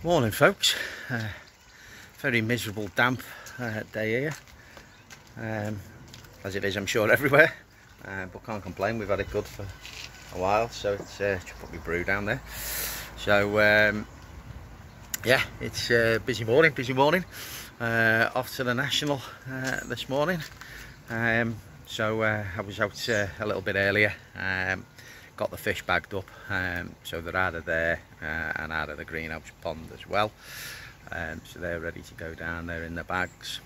Morning folks, very miserable damp day here, as it is I'm sure everywhere, but can't complain. We've had it good for a while, so it's should put my brew down there. So yeah, it's busy morning, off to the National this morning. So I was out a little bit earlier, got the fish bagged up, so they're out of there and out of the greenhouse pond as well, so they're ready to go down there in the bags.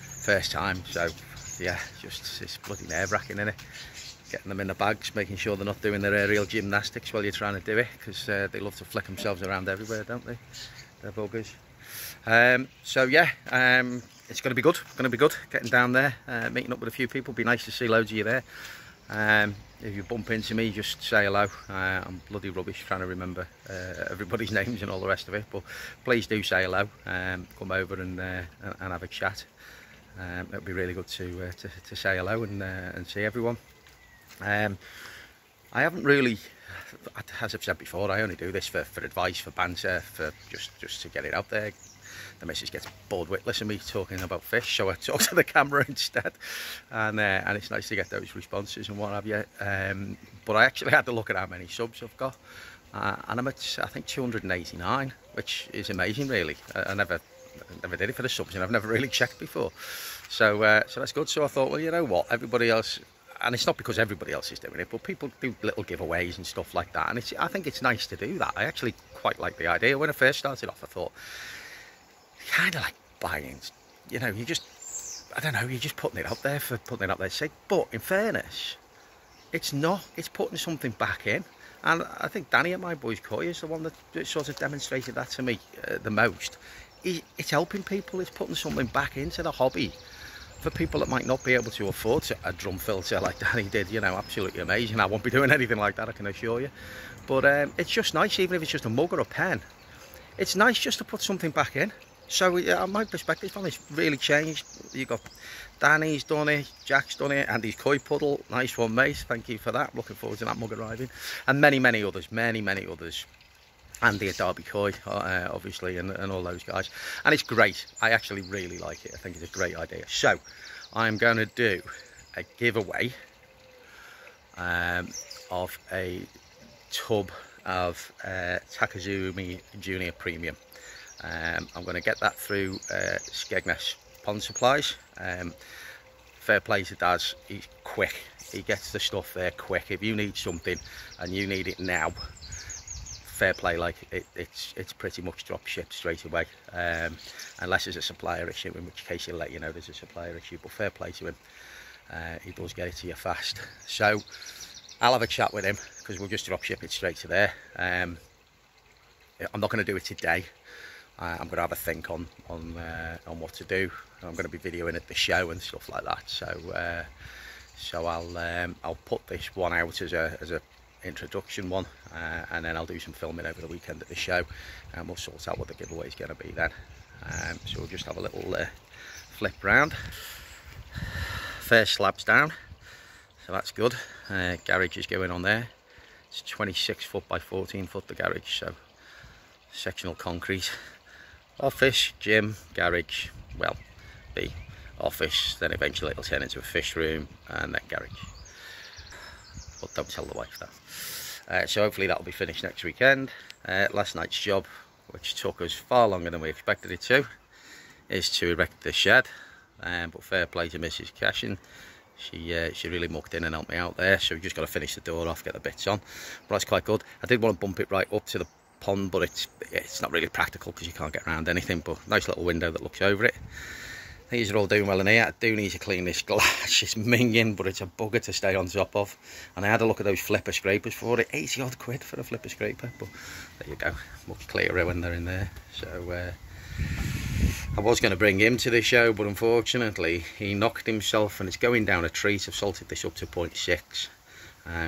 First time, so yeah, just it's bloody nerve-wracking, isn't it, getting them in the bags, making sure they're not doing their aerial gymnastics while you're trying to do it, because they love to flick themselves around everywhere, don't they, they're buggers. So yeah, it's going to be good, getting down there, meeting up with a few people. Be nice to see loads of you there. If you bump into me, just say hello. I'm bloody rubbish trying to remember everybody's names and all the rest of it, but please do say hello. Come over and have a chat. It'll be really good to say hello and see everyone. I haven't really, as I've said before, I only do this for advice, for banter, for just to get it out there. The missus gets bored witless of me talking about fish, so I talk to the camera instead, and it's nice to get those responses and what have you. But I actually had to look at how many subs I've got, and I'm at, I think, 289, which is amazing, really. I never did it for the subs, and I've never really checked before, so that's good. So I thought, well, you know what, everybody else, and it's not because everybody else is doing it, but people do little giveaways and stuff like that, and I think it's nice to do that. I actually quite like the idea. When I first started off, I thought, kind of like buying, you know, I don't know, you're just putting it out there for putting it out there sake. But in fairness, it's not, it's putting something back in. And I think Danny at My Boys Koi is the one that sort of demonstrated that to me the most. It's helping people, it's putting something back into the hobby for people that might not be able to afford a drum filter like Danny did. You know, absolutely amazing. I won't be doing anything like that, I can assure you. But it's just nice, even if it's just a mug or a pen. It's nice just to put something back in. So my perspective on this really changed. You got Danny's done it, Jack's done it, Andy's Koi Puddle, nice one, mate, thank you for that. Looking forward to that mug arriving, and many others, many others. Andy at Derby Koi, obviously, and all those guys. And it's great. I actually really like it. I think it's a great idea. So I'm going to do a giveaway of a tub of Takazumi Junior Premium. I'm going to get that through Skegness Pond Supplies. Fair play to Daz, he's quick, he gets the stuff there quick. If you need something and you need it now, fair play, like it's pretty much drop shipped straight away, unless there's a supplier issue, in which case he'll let you know there's a supplier issue. But fair play to him, he does get it to you fast. So I'll have a chat with him, because we'll just drop ship it straight to there. I'm not going to do it today. I'm going to have a think on what to do. I'm going to be videoing at the show and stuff like that. So I'll put this one out as a introduction one, and then I'll do some filming over the weekend at the show, and we'll sort out what the giveaway is going to be then. So we'll just have a little flip round. First slab's down, so that's good. Garage is going on there. It's 26 foot by 14 foot, the garage, so sectional concrete. Office, gym, garage, well, the office, then eventually it'll turn into a fish room, and then garage. But don't tell the wife that. So hopefully that'll be finished next weekend. Last night's job, which took us far longer than we expected it to, is to erect the shed. But fair play to Mrs. Cashin. She really mucked in and helped me out there. So we just got to finish the door off, get the bits on. But that's quite good. I did want to bump it right up to the pond, but it's not really practical because you can't get around anything. But nice little window that looks over it. These are all doing well in here. I do need to clean this glass. It's minging, but it's a bugger to stay on top of. And I had a look at those flipper scrapers for it. 80 odd quid for a flipper scraper, but there you go, much clearer when they're in there. So I was going to bring him to the show, but unfortunately he knocked himself, and it's going down a treat. I've salted this up to 0.6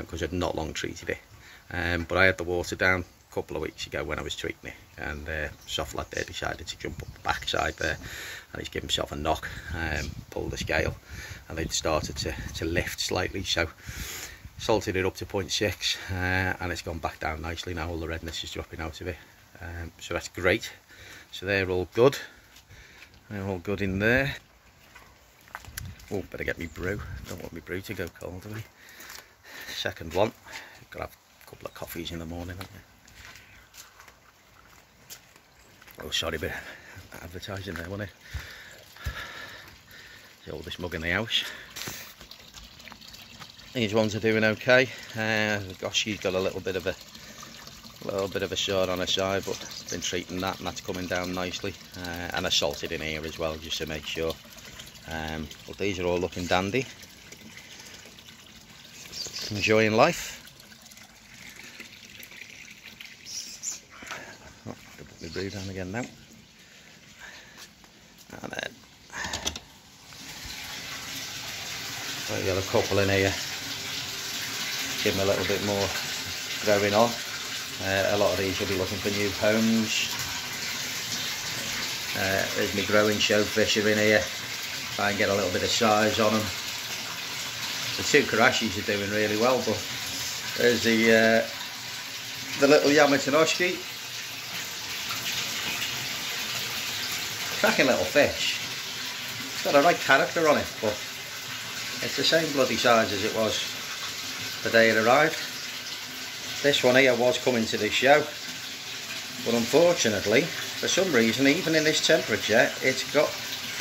because I'd not long treated it, but I had the water down a couple of weeks ago when I was treating it, and soft lad there decided to jump up the backside there, and he's given himself a knock, pulled the scale, and they'd started to lift slightly. So salted it up to 0.6 and it's gone back down nicely now. All the redness is dropping out of it, so that's great. So they're all good. They're all good in there. Oh, better get me brew. Don't want me brew to go cold, do we? Second one. Gotta have a couple of coffees in the morning, haven't you? Oh, sorry, bit of advertising there, wasn't it? The oldest mug in the house. These ones are doing okay. Gosh, she's got a little bit of a shard on her side, but been treating that, and that's coming down nicely. And I salted in here as well, just to make sure. But these are all looking dandy. Enjoying life. Oh, I'll put my brew down again now. And then I've got a couple in here. Give them a little bit more growing on. A lot of these will be looking for new homes. There's my growing showfish are in here. Try and get a little bit of size on them. The two Karashis are doing really well, but there's the little Yamatanoshki. Cracking little fish. It's got a right character on it, but it's the same bloody size as it was the day it arrived. This one here was coming to the show, but unfortunately, for some reason, even in this temperature, it's got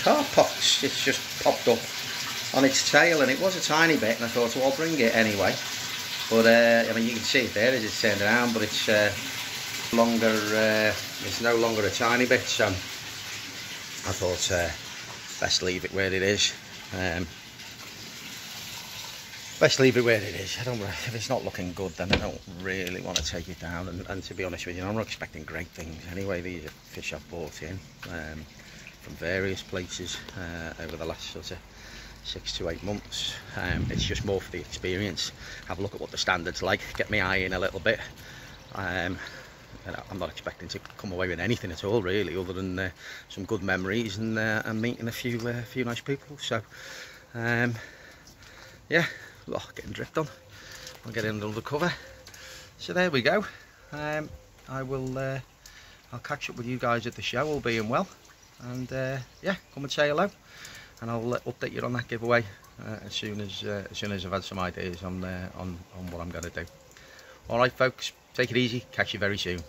car pox. It's just popped up on its tail, and it was a tiny bit, and I thought, well, I'll bring it anyway. But I mean, you can see it there as it's turned around, but it's longer. It's no longer a tiny bit, so I thought best leave it where it is. Best leave it where it is. If it's not looking good, then I don't really want to take it down. And to be honest with you, I'm not expecting great things anyway. These are fish I've bought in from various places over the last sort of 6 to 8 months. It's just more for the experience. Have a look at what the standard's like. Get my eye in a little bit. I'm not expecting to come away with anything at all, really, other than some good memories and meeting a few nice people. So, yeah. Oh, getting drift on. I'll get in under the cover. So there we go. I'll catch up with you guys at the show, all being well, and yeah, come and say hello, and I'll update you on that giveaway as soon as I've had some ideas on what I'm going to do. All right, folks, take it easy. Catch you very soon.